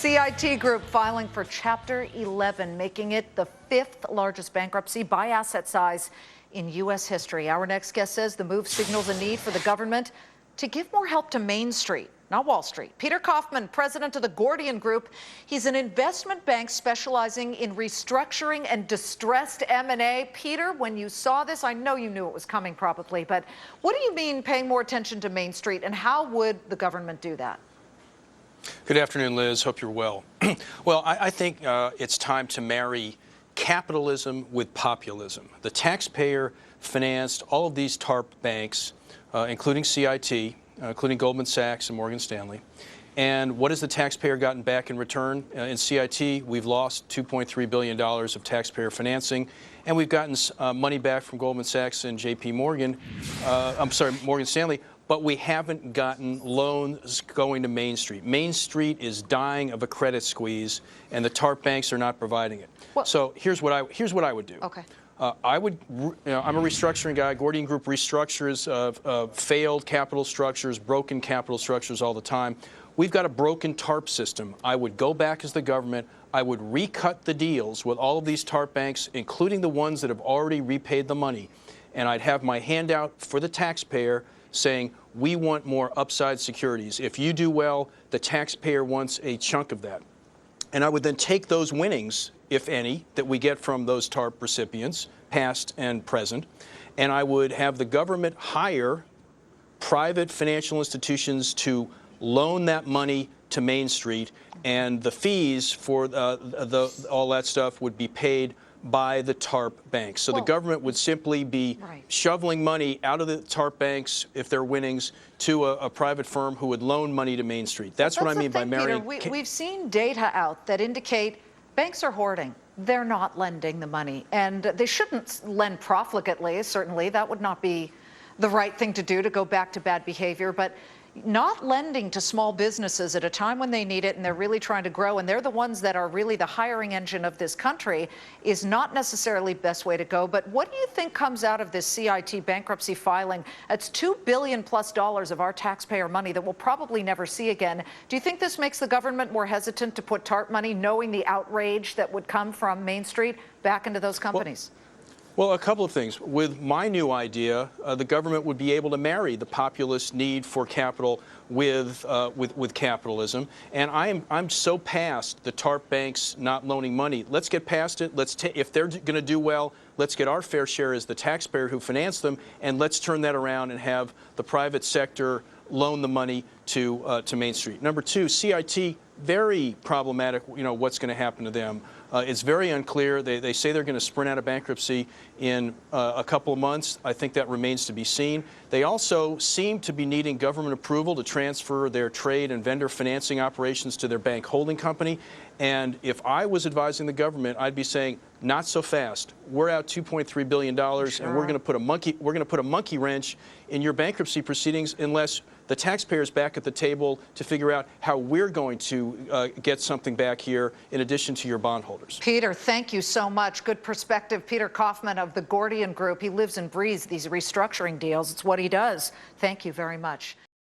CIT Group filing for Chapter 11, making it the fifth largest bankruptcy by asset size in U.S. history. Our next guest says the move signals a need for the government to give more help to Main Street, not Wall Street. Peter Kaufman, president of the Gordian Group. He's an investment bank specializing in restructuring and distressed M&A. Peter, when you saw this, I know you knew it was coming probably, but what do you mean paying more attention to Main Street, and how would the government do that? Good afternoon, Liz. Hope you're well. Well, I think it's time to marry capitalism with populism. The taxpayer financed all of these TARP banks, including CIT, including Goldman Sachs and Morgan Stanley. And what has the taxpayer gotten back in return? In CIT, we've lost $2.3 billion of taxpayer financing, and we've gotten money back from Goldman Sachs and Morgan Stanley, but we haven't gotten loans going to Main Street. Main Street is dying of a credit squeeze, and the TARP banks are not providing it. Well, so here's what I would do. Okay. I'm a restructuring guy. Gordian Group restructures failed capital structures, broken capital structures all the time. We've got a broken TARP system. I would go back as the government. I would recut the deals with all of these TARP banks, including the ones that have already repaid the money. And I'd have my handout for the taxpayer saying, we want more upside securities. If you do well, the taxpayer wants a chunk of that. And I would then take those winnings, if any, that we get from those TARP recipients, past and present, and I would have the government hire private financial institutions to loan that money to Main Street, and the fees for all that stuff would be paid by the TARP banks. So the government would simply be shoveling money out of the TARP banks, if they're winnings, to a private firm who would loan money to Main Street. That's what I mean by marrying. Peter, we've seen data out that indicate banks are hoarding. They're not lending the money, and they shouldn't lend profligately. Certainly, that would not be the right thing to do, to go back to bad behavior. But not lending to small businesses at a time when they need it and they're really trying to grow, and they're the ones that are really the hiring engine of this country, is not necessarily the best way to go. But what do you think comes out of this CIT bankruptcy filing? It's $2 billion plus of our taxpayer money that we'll probably never see again. Do you think this makes the government more hesitant to put TARP money, knowing the outrage that would come from Main Street, back into those companies? Well, a couple of things. With my new idea, the government would be able to marry the populist need for capital with capitalism. And I'm so past the TARP banks not loaning money. Let's get past it. If they're going to do well, let's get our fair share as the taxpayer who financed them, and let's turn that around and have the private sector loan the money to Main Street. Number two, CIT, very problematic. You know what's going to happen to them. It's very unclear. They say they're going to sprint out of bankruptcy in a couple of months. I think that remains to be seen. They also seem to be needing government approval to transfer their trade and vendor financing operations to their bank holding company. And if I was advising the government, I'd be saying, not so fast. We're out $2.3 billion, and we're going to put a monkey wrench in your bankruptcy proceedings unless the taxpayer's back at the table to figure out how we're going to get something back here in addition to your bondholders. Peter, thank you so much. Good perspective. Peter Kaufman of the Gordian Group. He lives and breathes these restructuring deals. It's what he does. Thank you very much.